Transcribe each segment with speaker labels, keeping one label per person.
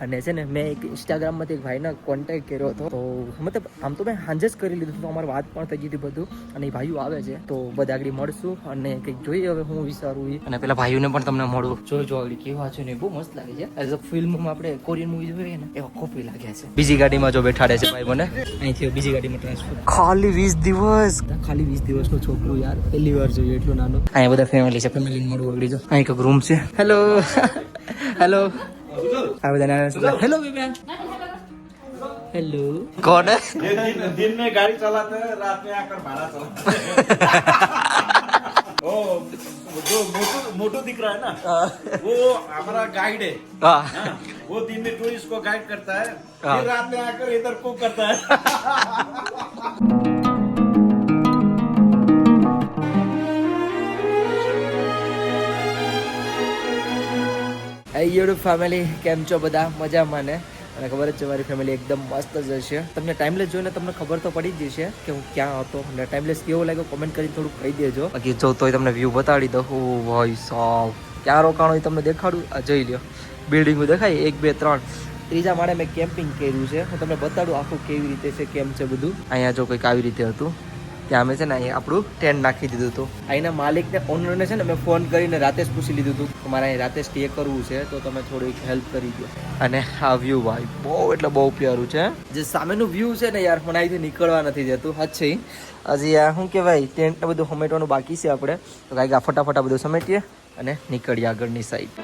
Speaker 1: અને છે ને મેં એક ઇન્સ્ટાગ્રામમાંથી એક ભાઈને કોન્ટેક્ટ કર્યો હતો, તો મતલબ આમ તો મેં સાંજે જ કરી લીધું હતું, અમારી વાત પણ થઈ ગઈ હતી બધું. અને એ ભાઈઓ આવે છે તો બધા આગળ મળશું અને કંઈક જોઈએ હવે હું વિચારું. અને પેલા ભાઈઓને પણ તમને મળવું. જો આગળ કેવા છે ને, બહુ મસ્ત લાગે છે. એઝ અ ફિલ્મમાં આપણે કોરિયન મૂવી જોઈએ ને એવા કોપી લાગ્યા છે. બીજી ગાડીમાં જો બેઠાડે છે ભાઈ મને, અહીંથી બીજી ગાડીમાં ટ્રાન્સફર. ખાલી 20 દિવસ, ખાલી 20 દિવસનું છોકરું યાર, પહેલી વાર જોયું એટલું નાનું. અહીંયા બધા ફેમિલી છે, ફેમિલીને મળવું આગળ. જો અહીં એક રૂમ છે. હેલો હેલો, આ બધા નાના. હેલો બેબી, हेलो कौन है?
Speaker 2: ये दिन में गाड़ी चलाते हैं, रात में आकर भाड़ा चलाते हैं। ओ जो मोटू दिख रहा है ना, वो हमारा गाइड है। हाँ, वो दिन में टूरिस्ट को गाइड करता है, फिर रात में आकर इधर कुक करता है।
Speaker 1: યુટ્યુબ ફેમિલી કેમ છો બધા? મજામાં ને? અને ખબર જ છે મારી ફેમિલી એકદમ મસ્ત જ હશે. તમને ટાઈમલેસ જોઈને તમને ખબર તો પડી જ જશે કે હું ક્યાં હતો અને ટાઈમલેસ કેવો લાગ્યો કોમેન્ટ કરીને થોડુંક કહી દેજો. બાકી જો તોય તમને વ્યૂ બતાડી દઉં. ઓ ભાઈ સાવ ક્યાં રોકાણો એ તમને દેખાડું. આ જોઈ લ્યો, બિલ્ડિંગો દેખાય 1 2 3. ત્રીજા માળે મેં કેમ્પિંગ કર્યું છે. હું તમને બતાડું આખું કેવી રીતે છે, કેમ છે બધું. અહીંયા જો કંઈક આવી રીતે હતું. ત્યાં અમે છે ને અહીંયા આપણું ટેન્ટ નાખી દીધું હતું. અહીંના માલિકને, ઓનરને છે ને મેં ફોન કરીને રાતે જ પૂછી લીધું હતું કે મારે અહીં રાતે સ્ટે કરવું છે, તો તમે થોડીક હેલ્પ કરી દો. અને આ વ્યૂ ભાઈ બહુ એટલે બહુ પ્યારું છે. જે સામેનું વ્યૂ છે ને યાર, મને અહીંથી નીકળવા નથી જતું. હજી હજી આ શું કહેવાય, ટેન્ટને બધું સમેટવાનું બાકી છે આપણે. તો કાંઈક આ ફટાફટ બધું સમેટીએ અને નીકળીએ આગળની સાઈડ.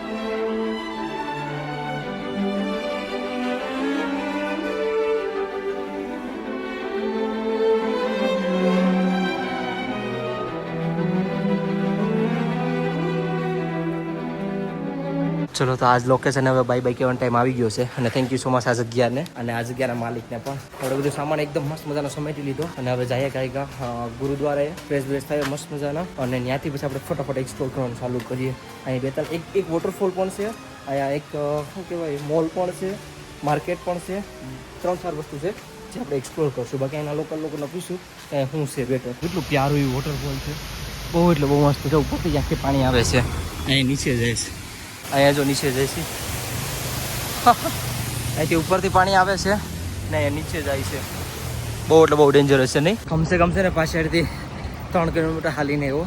Speaker 1: ચલો તો આજ લોકેશન હવે બાય બાય કહેવાનો ટાઈમ આવી ગયો છે. અને થેન્ક યુ સો મચ આ જગ્યાને અને આ જગ્યાના માલિકને પણ. થોડું બધું સામાન એકદમ મસ્ત મજાનો સમેટી લીધો અને હવે જઈએ કાંઈક ગુરુદ્વારાએ ફ્રેશ બ્રેશ થાય મસ્ત મજાના. અને ત્યાંથી પછી આપણે ફટાફટ એક્સપ્લોર કરવાનું ચાલુ કરીએ. અહીં 2 3 એક વોટરફોલ પણ છે, અહીંયા એક શું કહેવાય મોલ પણ છે, માર્કેટ પણ છે. 3-4 વસ્તુ છે જે આપણે એક્સપ્લોર કરશું. બાકી અહીંના લોકલ લોકોને પૂછ્યું કે શું છે બેટર. કેટલું પ્યારું એવું વોટરફોલ છે, બહુ એટલે બહુ મસ્ત છે. ઉપરથી આખી પાણી આવે છે, અહીં નીચે જાય છે. અહીંયા જો નીચે જાય છે, અહીંથી ઉપરથી પાણી આવે છે ને અહીંયા નીચે જાય છે. બહુ એટલે બહુ ડેન્જરસ છે નહીં? કમસે કમ છે ને પાછળથી 3 કિલોમીટર હાલીને એવો.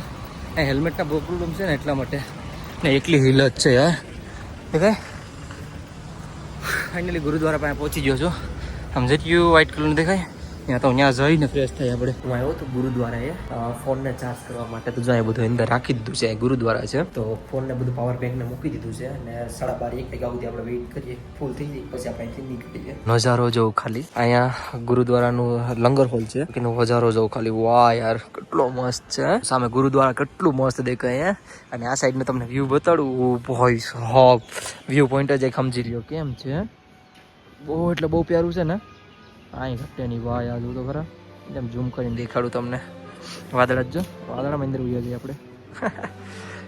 Speaker 1: અહીં હેલ્મેટના બહુ પ્રોબ્લેમ છે ને એટલા માટે. ને એકલી હિલ જ છે યાર. દેખાય? ફાઇનલી ગુરુદ્વારા પાસે પહોંચી ગયો છો. સમજે ગયું? વ્હાઇટ કલરનું દેખાય? ત્યાં તો ત્યાં જઈને ફ્રેશ થાય આપણે. હું આવ્યો તો ગુરુદ્વારાએ ફોનને ચાર્જ કરવા માટે. તો જો બધું અંદર રાખી દીધું છે. ગુરુદ્વારા છે તો ફોનને બધું પાવર બેંકને મૂકી દીધું છે. અને 12:30 1 વાગ્યા સુધી આપણે વેઇટ કરીએ, ફૂલ થઈ જાય પછી આપણે અહીંથી નીકળીએ. નજારો જોઉં ખાલી. અહીંયા ગુરુદ્વારાનું લંગર હોલ છે કે નજારો જોઉં ખાલી. વાહ યાર કેટલો મસ્ત છે. સામે ગુરુદ્વારા કેટલું મસ્ત દેખાય. અને આ સાઈડનું તમને વ્યૂ બતાડું. ભાઈ સાહેબ વ્યૂ પોઈન્ટ જ એક સમજી લ્યો કેમ છે. બહુ એટલે બહુ પ્યારું છે ને. અહીં ઘટેની વાહ યાદ તો ખરા. એકદમ ઝૂમ કરીને દેખાડું તમને. વાદળ જ જો, વાદળમાં અંદર ઉયા જઈએ આપણે.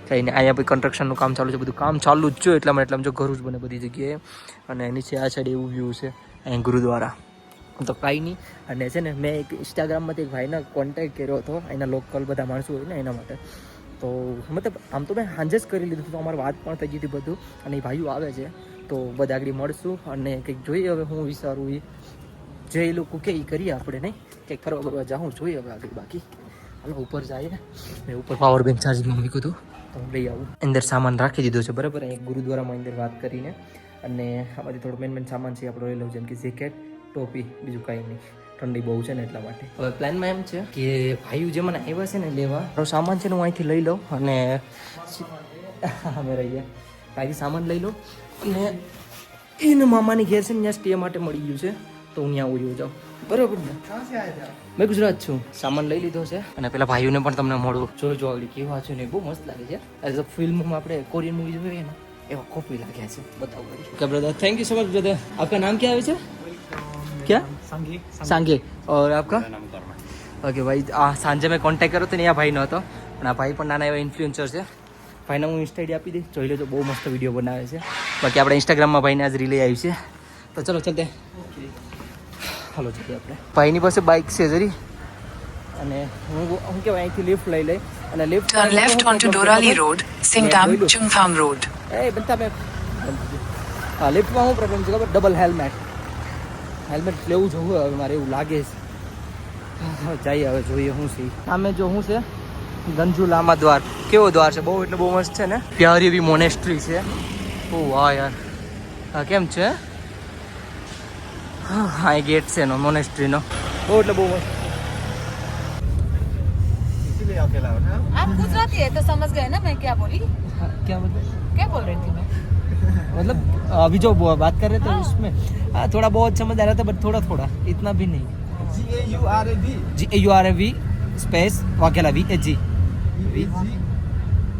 Speaker 1: કંઈ નહીં, અહીંયા પછી કન્સ્ટ્રક્શનનું કામ ચાલુ છે, બધું કામ ચાલુ જ છે. એટલામાં જો ઘરું જ બને બધી જગ્યાએ. અને નીચે આ સાઈડ એવું વ્યૂ છે અહીં ગુરુદ્વારા. તો કાંઈ નહીં. અને છે ને મેં એક ઇન્સ્ટાગ્રામમાંથી એક ભાઈને કોન્ટેક્ટ કર્યો હતો. અહીંના લોકલ બધા માણસો હોય ને એના માટે. તો મતલબ આમ તો મેં સાંજે જ કરી લીધું હતું, અમારી વાત પણ થઈ ગઈ હતી બધું. અને એ ભાઈઓ આવે છે તો બધા આગળ મળશું અને કંઈક જોઈએ હવે હું વિચારું એ જે એ લોકો કે એ કરીએ આપણે. નહીં કંઈક ફરવા ફરવા જાઉં જોઈએ હવે આગળ. બાકી હાલો ઉપર જઈએ. મેં ઉપર પાવર બેંક ચાર્જિંગમાં મૂક્યું હતું તો હું લઈ આવું. અંદર સામાન રાખી દીધો છે બરાબર. અહીં ગુરુદ્વારામાં અંદર વાત કરીને. અને આમાંથી થોડો મેન સામાન છે આપણો લઈ લઉં, જેમ કે જેકેટ, ટોપી, બીજું કાંઈ નહીં. ઠંડી બહુ છે ને એટલા માટે. હવે પ્લાનમાં એમ છે કે ભાઈઓ જે મને આવ્યા છે ને લેવા, મારો સામાન છે ને હું અહીંથી લઈ લઉં. અને અમે રહીએ અહીંથી સામાન લઈ લઉં. અને એને મામાની ઘેર છે ને ત્યાં સ્ટે માટે મળી ગયું છે, તો હું ત્યાં ઉયો જાઉં. બરાબર ને? મેં ગુજરાત છું. સામાન લઈ લીધો છે અને પેલા ભાઈઓને પણ તમને મળવું. જો આગળ કેવા છે ને, બહુ મસ્ત લાગે છે. એઝ અ ફિલ્મમાં આપણે કોરિયન મૂવી જોઈએ ને એવા કોપી લાગ્યા છે. બતાવું okay brother, thank you so much brother. आपका नाम क्या है? क्या? सांगे. और आपका? ઓકે ભાઈ, આ સાંજે મેં કોન્ટેક્ટ કર્યો હતો ને, આ ભાઈનો હતો. પણ આ ભાઈ પણ નાના એવા ઇન્ફ્લુએન્સર છે. ભાઈને હું ઇન્સ્ટા આઈડી આપી દઈ, જોઈ લેજો. બહુ મસ્ત વિડીયો બનાવે છે. બાકી આપણે ઇન્સ્ટાગ્રામમાં ભાઈને આજ રીલે આવી છે. તો ચલો ચલતે. હાલો જઈએ આપણે. ભાઈની પાસે બાઇક છે જરી. અને હું કહેવાય અહીંથી લિફ્ટ લઈ લઈ અને lift
Speaker 3: Turn left onto Dorali Road, Singtam, Chungtham Road.
Speaker 1: એ બનતા મેં હા લિફ્ટમાં શું પ્રોબ્લેમ છે ખબર ડબલ હેલ્મેટ લેવું જોવું હવે મારે એવું લાગે છે જઈએ હવે જોઈએ શું છે સામે જો શું છે ગંજુલામા દ્વાર કેવો દ્વાર છે બહુ એટલે બહુ મસ્ત છે ને પ્યારી એવી મોનેસ્ટ્રી છે ઓ વાહ યાર હા કેમ છે હા એ ગેટ છે એનો મોનેસ્ટ્રીનો બહુ એટલે બહુ મસ્ત
Speaker 3: आप गुजराती है तो समझ गए ना मैं क्या बोली
Speaker 1: क्या मतलब
Speaker 3: क्या बोल रही थी मैं
Speaker 1: मतलब अभी जो बात कर रहे थे उसमें हाँ थोड़ा बहुत समझ आ रहा था बट थोड़ा थोड़ा इतना भी नहीं GAURAV स्पेस वाकेला VAG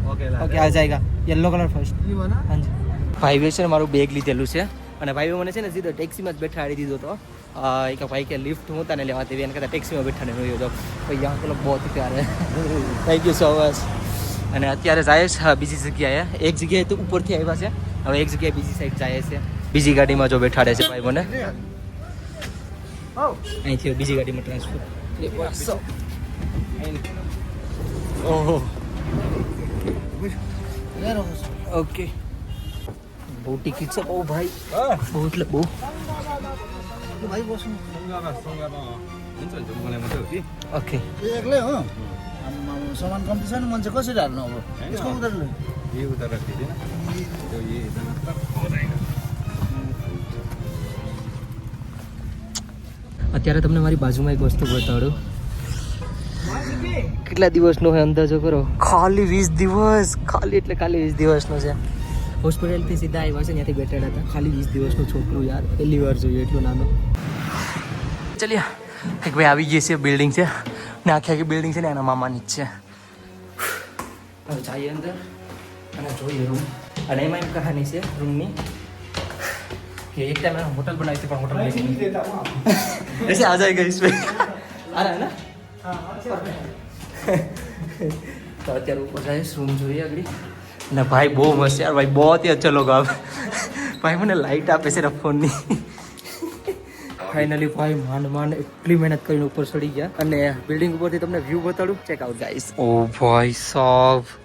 Speaker 1: ઓકે આ જાયગા યલો કલર ફર્સ્ટ હાજી ભાઈએ છે ને મારું બેગ લીધેલું છે અને ભાઈએ મને છે ને સીધો ટેક્સીમાં જ બેઠાડી દીધો હતો એક ભાઈ કે લિફ્ટ હું તને લેવા દેવી એને કહેતા ટેક્સીમાં બેઠાને રહ્યો હતો ભાઈ યહાં કે લોગ બહુ પ્યાર હે થેન્ક યુ સો મચ અને અત્યારે જાય છે બીજી જગ્યાએ એક જગ્યાએ તો ઉપરથી આવ્યા છે હવે એક જગ્યાએ બીજી સાઈડ જાય છે બીજી ગાડીમાં જો બેઠાડે છે ભાઈ મને અહીંથી બીજી ગાડીમાં ટ્રાન્સફર ઓહો ઓકે બહુ ટિકિટ છે બહુ ભાઈ બહુ એટલે બહુ ઓકે
Speaker 4: एक्लै हो सामान कम्ती छ नि मान्छे कसरी हाल्नु अब यसको उधारले
Speaker 1: અત્યારે તમને મારી બાજુમાં એક વસ્તુ બતાડું કેટલા દિવસનો હોય અંદાજો કરો ખાલી 20 દિવસ ખાલી એટલે ખાલી 20 દિવસનો છે હોસ્પિટલથી સીધા આવ્યા છે ત્યાંથી બેઠેલા હતા ખાલી 20 દિવસનું છોકરું યાર પહેલી વાર જોયું એટલું નાનું ચલિए એક ભાઈ આવી ગઈ છે બિલ્ડિંગ છે ને આખી આખી બિલ્ડિંગ છે ને એના મામાની જ છે હવે જઈએ અંદર અને જોઈએ રૂમ અને એમાં એમ કહાની છે રૂમની कि एक टाइम मैंने होटल बनाई थी पर होटल नहीं देता ऐसे आ जाएगा इसमें आ रहा है ना तो અત્યારે ઉપર જાય રૂમ જોઈએ આગળ ને ભાઈ બહુ મસ્ત યાર ભાઈ बहुत ही अच्छा लोग आप ભાઈ મને લાઈટ આપે છે ફોનની ફાઇનલી ભાઈ માંડ એટલી મહેનત કરીને ઉપર ચડી ગયા અને બિલ્ડિંગ ઉપરથી તમને વ્યૂ બતાડું ચેક આઉટ ગાઈસ ઓ ભાઈ સાહેબ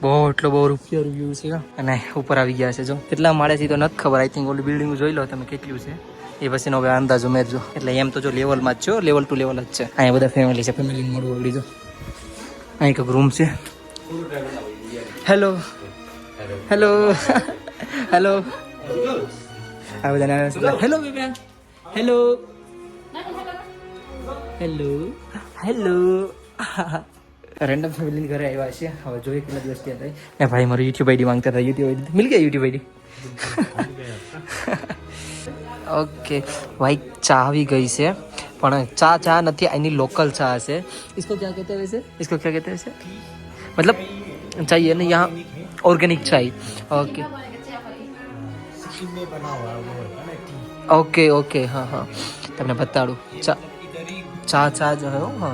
Speaker 1: બહુ એટલો બહુ રૂપિયા વ્યૂ છે અને ઉપર આવી ગયા છે જો કેટલા માળે છે તો નથી ખબર આઈ થિંક ઓલી બિલ્ડિંગ જોઈ લો તમે કેટલું છે એ પછીનો હવે અંદાજો મેળજો એટલે એમ તો જો લેવલમાં જ છો લેવલ ટુ લેવલ જ છે અહીંયા બધા ફેમિલી છે ફેમિલીને મળવું આવડી જો અહીં કંઈક રૂમ છે હેલો હેલો હેલો આ બધા hello baby hello hello hello random family ઘરે આવ્યા છે હવે જોઈએ કેટલા દિવસ ત્યાં થાય ને ભાઈ મારું યુટ્યુબ આઈડી માંગતા હતા યુટ્યુબ આઈડી મિલ ગયા યુટ્યુબ આઈડી ઓકે ભાઈ ચા આવી ગઈ છે પણ ચા નથી એની લોકલ ચા છે इसको क्या कहते हैं वैसे इसको क्या कहते हैं वैसे मतलब चाहिए ना यहाँ ऑर्गेनिक चाय ओके ओके ओके हाँ हाँ તમને બતાડું ચા જો હે હા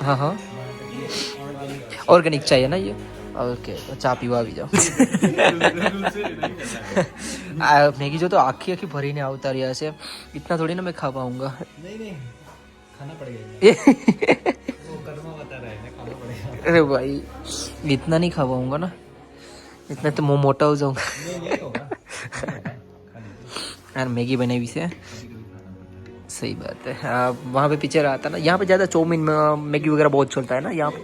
Speaker 1: हाँ हाँ ऑर्गेनिक चाहिए ना ये ओके तो चा पीवा भी जाओ मैगी जो तो आखी भरीने आवता रहा है इतना थोड़ी ना मैं खा पाऊंगा
Speaker 4: नहीं खाना पड़ेगा वो कर्मा बता रहा है ना खाना पड़ेगा
Speaker 1: अरे भाई इतना नहीं खा पाऊंगा ना इतना तो मुँह मोटा हो जाऊंगा यार मैगी बनाई से सही बात है वहाँ पे पीछे रहा था ना यहाँ पे ज़्यादा चाउमीन मैगी वगैरह बहुत चलता है ना यहाँ पे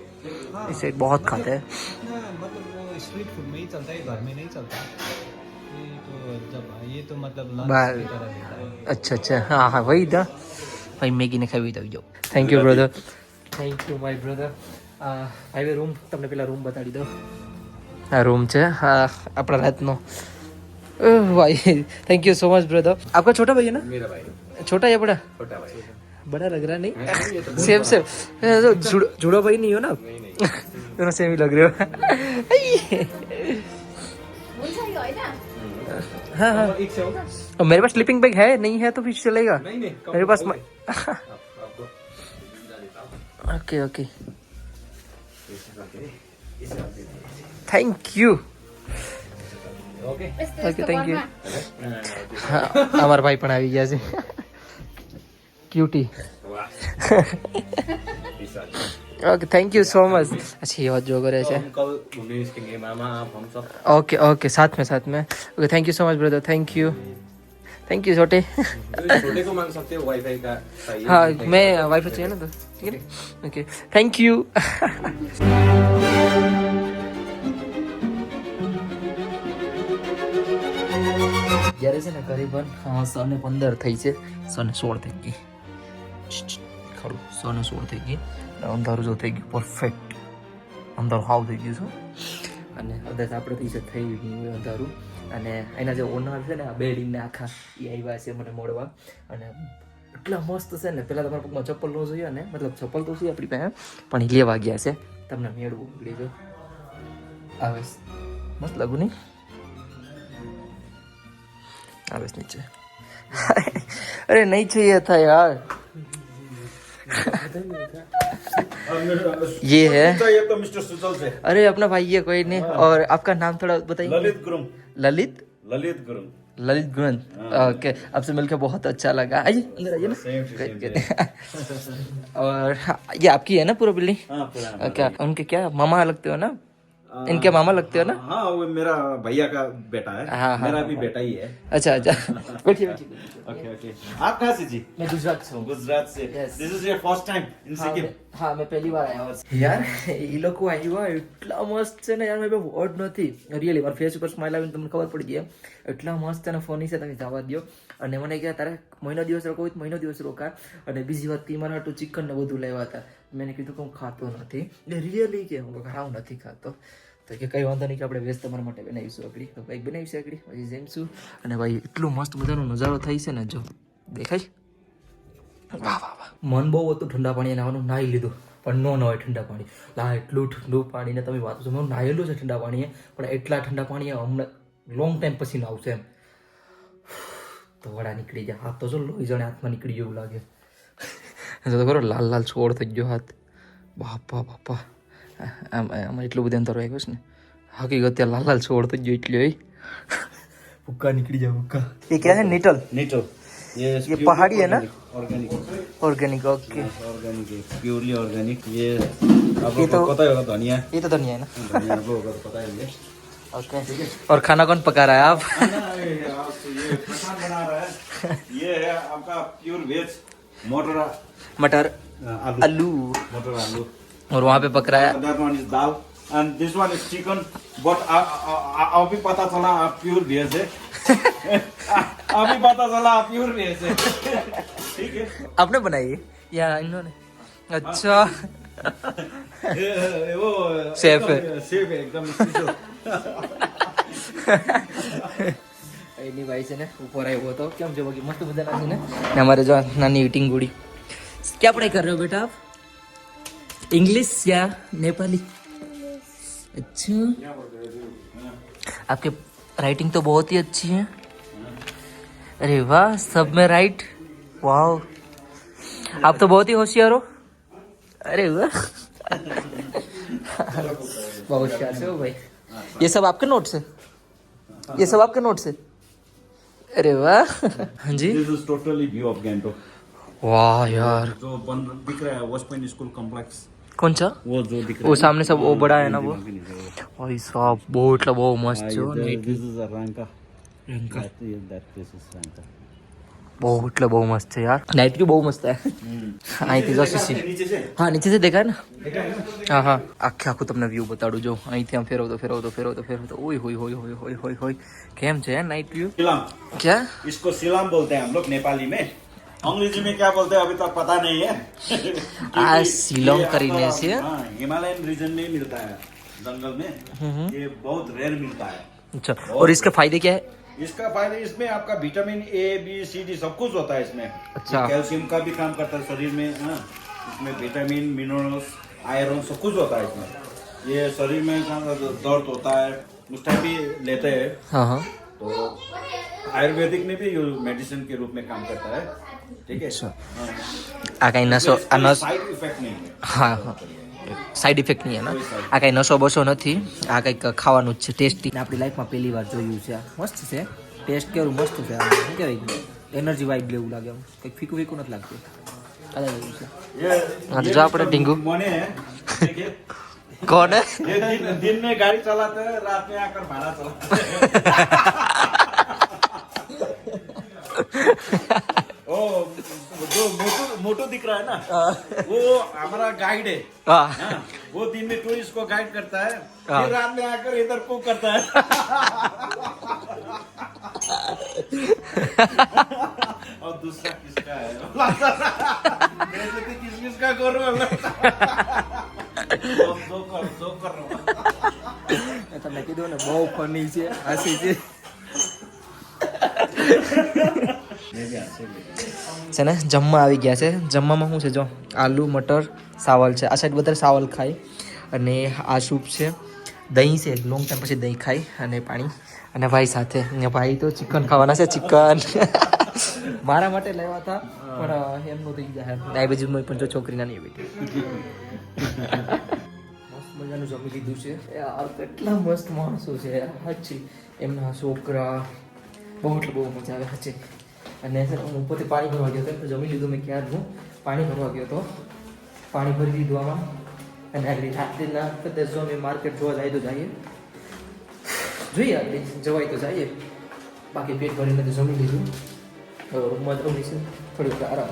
Speaker 1: इसे बहुत खाते हैं
Speaker 4: मतलब वो स्ट्रीट फूड में ही चलता है घर में नहीं चलता ये तो मतलब
Speaker 1: बाहर अच्छा अच्छा हाँ हाँ वही था भाई मैगी ने खाई तो जाओ thank you brother thank you my brother भाई रूम તમને પેલા રૂમ બતાડી દો આ રૂમ છે હા આપણા રાતનો भाई thank you so much brother आपका छोटा भाई है ना
Speaker 2: मेरा भाई
Speaker 1: छोटा या बड़ा
Speaker 2: छोटा भाई
Speaker 1: बड़ा लग रहा नहीं सेम सेम जुड़ा भाई नहीं हो ना दोनों सेम ही लग रहे हो हाँ हाँ
Speaker 2: एक से होगा
Speaker 1: और मेरे पास स्लीपिंग बैग है नहीं है तो फिर चलेगा
Speaker 2: नहीं
Speaker 1: मेरे पास okay okay thank you
Speaker 2: okay
Speaker 1: okay thank you હા અમારા ભાઈ પણ આવી ગયા છે cutie okay thank you so much अच्छा ये जो करे છે
Speaker 4: अंकल मुनीष के मामा आप हम सब
Speaker 1: ओके ओके साथ में okay thank you so much brother thank you छोटे
Speaker 4: छोटे को मांग सकते हो वाईफाई का चाहिए
Speaker 1: हाँ मैं वाईफाई चाहिए ना तो ठीक है ओके थैंक यू જ્યારે છે ને કરીબન 1:15 થઈ છે 1:16 થઈ ગઈ ખરું 1:16 થઈ ગઈ અંધારું જો થઈ ગયું પરફેક્ટ અંધારું હાવ થઈ ગયું છે અને કદાચ આપણે થઈ ગયું અંધારું અને એના જે ઓનર છે ને આ બિલ્ડિંગને આખા એ આવ્યા છે મને મળવા અને એટલા મસ્ત છે ને પહેલાં તમારા પગમાં ચપ્પલ ન જોઈએ ને મતલબ ચપ્પલ તો છે આપણી પાસે પણ એ લેવા ગયા છે તમને મેળવું લીધો આવે મસ્ત લાગુ નહીં આવે नीचे अरे नहीं चाहिए था यार ये है
Speaker 2: चाहिए तो मिस्टर सुजल से
Speaker 1: अरे अपना भाई है कोई नहीं और आपका नाम थोड़ा बताइए
Speaker 2: ललित गुरुंग
Speaker 1: ललित गुरुंग ओके आपसे मिलकर बहुत अच्छा लगा आइए अंदर आइए ना और ये आपकी है ना पूरा बिल्डिंग क्या उनके क्या मामा लगते हो ना इनके मामा लगते हो ना
Speaker 2: हाँ वो मेरा भैया का बेटा है
Speaker 1: हाँ,
Speaker 2: मेरा भी बेटा ही है
Speaker 1: अच्छा बैठिए
Speaker 2: ओके ओके आप कहाँ से जी
Speaker 1: मैं गुजरात से हूँ
Speaker 2: गुजरात से
Speaker 1: Yes.
Speaker 2: This is your first time in Sikkim
Speaker 1: હા મેં પહેલી વાર આવ્યો યાર એ લોકો આવ્યા એટલા મસ્ત છે ને યાર મેં વર્ડ નથી રિયલી મારા ફેસ ઉપર સ્માઈલ આવીને તમને ખબર પડી ગઈ એટલા મસ્ત અને ફની છે તમે જવા દો અને મને કહે તારે મહિનો દિવસ રોકાવું હોય તો મહિનો દિવસ રોકા અને બીજી વાત કે મારા હાટું ચિકન ને બધું લેવા હતા મેં કીધું કે હું ખાતો નથી એટલે રિયલી કે હું હું નથી ખાતો તો કે કંઈ વાંધો નહીં કે આપણે વેસ્ટ તમારા માટે બનાવીશું આગળ તો કંઈક બનાવીશું આગળ પછી જમીશું અને ભાઈ એટલું મસ્ત મજાનો નજારો થાય છે ને જો દેખાય વાહ વાહ વાહ મન બહુ હતું ઠંડા પાણી નાવાનું નાહી લીધું પણ ન હોય ઠંડા પાણી લા એટલું ઠંડુ પાણીને તમે વાત છો મેં નાહેલું છે ઠંડા પાણીએ પણ એટલા ઠંડા પાણીએ હમણાં લોંગ ટાઈમ પછી નાવશે એમ તો વડા નીકળી જાય હાથ તો જો લોહી જાણે હાથમાં નીકળી જેવું લાગે તો ખરો લાલ લાલ છોડ થઈ ગયો હાથ બાપા બાપા આમાં એટલું બધું અંતર આવ્યું છે ને હકીકત લાલ લાલ છોડ થઈ ગયો એટલે ભૂક્કા નીકળી જાય ભૂક્કા એ ક્યાં છે નીટલ
Speaker 2: नीटल
Speaker 1: ये पहाड़ी है ना
Speaker 2: ऑर्गेनिक
Speaker 1: ऑर्गेनिक ओके
Speaker 2: ऑर्गेनिक है प्योरली ऑर्गेनिक ये आपको
Speaker 1: तो-
Speaker 2: पता ही होगा धनिया
Speaker 1: ये तो धनिया है ना
Speaker 2: धनिया आप लोगों को तो पता ही है
Speaker 1: ओके और खाना कौन पका रहा है आप
Speaker 2: ये प्रसाद बना रहा है ये है आपका प्योर वेज मटर
Speaker 1: मटर
Speaker 2: आलू
Speaker 1: आलू
Speaker 2: मटर आलू
Speaker 1: और वहाँ पे पक रहा है
Speaker 2: that one is dal and this one is chicken but अभी पता चला आप प्योर वेज है अभी पता चला आप प्योर वेज है ठीक है
Speaker 1: आपने बनाई है या इन्होंने अच्छा
Speaker 2: वो
Speaker 1: Chef है।
Speaker 2: सेफ है एकदम स्पेशल
Speaker 1: એની ભાઈ છે ને ઉપર આવ્યો હતો કેમ જો બાકી મસ્ત મજાના છે ને અમારે જો નાની ઈટિંગ ગુડી क्या पढ़ाई कर रहे हो बेटा आप इंग्लिश या नेपाली अच्छा आपके राइटिंग तो बहुत ही अच्छी है अरे वाह सब में राइट वाह आप तो बहुत ही होशियार हो अरे वाह बहुत होशियार से हो भाई ये सब आपके नोट्स है ये सब आपके नोट्स है अरे वाह हाँ जी
Speaker 2: this is totally view of Gangtok
Speaker 1: वाह यार
Speaker 2: जो बन दिख रहा है वेस्ट पॉइंट स्कूल कॉम्प्लेक्स
Speaker 1: कौन सा
Speaker 2: वो जो दिख रहा
Speaker 1: वो
Speaker 2: है
Speaker 1: सामने सब वो बड़ा है ना वो भाई साहब बहुत એટલે બહુ મસ્ત છે
Speaker 2: this is Ranka
Speaker 1: Ranka
Speaker 2: that this is Ranka
Speaker 1: બહુ એટલે બહુ મસ્ત છે યાર નાइट व्यू બહુ મસ્ત है અહીંથી જો સીસી
Speaker 2: नीचे से
Speaker 1: હા નીચે से દેખાય ને હા હા આખે આખું તમને વ્યૂ બતાડું જો અહીંથી આમ ફેરવતો ઓય હોય હોય હોય હોય હોય હોય કેમ છે નાइट व्यू
Speaker 2: सिलाम
Speaker 1: क्या
Speaker 2: इसको सिलाम बोलते हैं हम लोग नेपाली में अंग्रेजी में क्या बोलते हैं अभी तक पता नहीं है क्योंकि
Speaker 1: सिलोंग
Speaker 2: ये
Speaker 1: કરીને
Speaker 2: आपका,
Speaker 1: છે
Speaker 2: हाँ, हिमालयन रीजन में मिलता है जंगल में ये बहुत रेयर मिलता है
Speaker 1: अच्छा और इसके फायदे क्या है
Speaker 2: इसका फायदा इसमें आपका vitamin A B C D सब कुछ होता है इसमें
Speaker 1: अच्छा।
Speaker 2: ये कैल्शियम का भी काम करता है शरीर में हाँ इसमें विटामिन मिनरल्स आयरन सब कुछ होता है इसमें ये शरीर में दर्द होता है उस टाइम भी लेते हैं
Speaker 1: हाँ हाँ
Speaker 2: तो आयुर्वेदिक में भी ये मेडिसिन के रूप में काम करता है ठीक है
Speaker 1: अच्छा। આ કઈ નસો આ નસ
Speaker 2: साइड इफेक्ट नहीं है
Speaker 1: હા હા સાઈડ ઇફેક્ટ નહીં એના આ કઈ નસો બસો નથી આ કંઈક ખાવાનું જ છે ટેસ્ટી આપણી લાઈફમાં પહેલી વાર જોયું છે આ મસ્ત છે ટેસ્ટ કેવું મસ્ત છે આ શું કહેવાય એનર્જી વાઇબ લેવું લાગે આમ કંઈક ફીકું ફીકું નથી લાગતું
Speaker 2: ये
Speaker 1: हाँ, तो जा पड़े टिंकू।
Speaker 2: मोने है देखिए
Speaker 1: कौन है
Speaker 2: ये दिन में गाड़ी चलाते हैं रात में आकर भाड़ा चलाते हैं ओ जो मोटू दिख रहा है ना वो हमारा गाइड है
Speaker 1: हाँ।
Speaker 2: हाँ, वो दिन में टूरिस्ट को गाइड करता है
Speaker 1: हाँ।
Speaker 2: फिर रात में आकर इधर को करता है और दूसरा किसका है किसका कर रहा
Speaker 1: તમને કીધું ને બહુ ફની છે હસી છે છે ને જમવા આવી ગયા છે જમવામાં શું છે જો આલુ મટર સાવલ છે આ સાઈડ વધારે સાવલ ખાય અને આ સૂપ છે દહીં છે લોંગ ટાઈમ પછી દહીં ખાય અને પાણી અને ભાઈ સાથે ને ભાઈ તો ચિકન ખાવાના છે ચિકન મારા માટે લેવા હતા પણ એમનું થઈ જાય ડાયાબિટીસમાં પણ જો છોકરી નાની બેટી મસ્ત મજાનું જમી લીધું છે યાર કેટલા મસ્ત માણસો છે સાચી એમના છોકરા બહુ એટલે બહુ મજા આવે સાચી અને છે ને હું પોતે પાણી ભરવા ગયો હતો જમી લીધું મેં ક્યારનું પાણી ભરવા ગયો હતો પાણી ભરી દીધું આમાં અને આગળ રાત્રિના કદાચ જો અમે માર્કેટ જોવા જાય તો જઈએ જોઈએ આપણે જવાય તો જઈએ બાકી પેટ ભરીને તો જમી લીધું રૂમમાં જ રમીશું થોડીક આરામ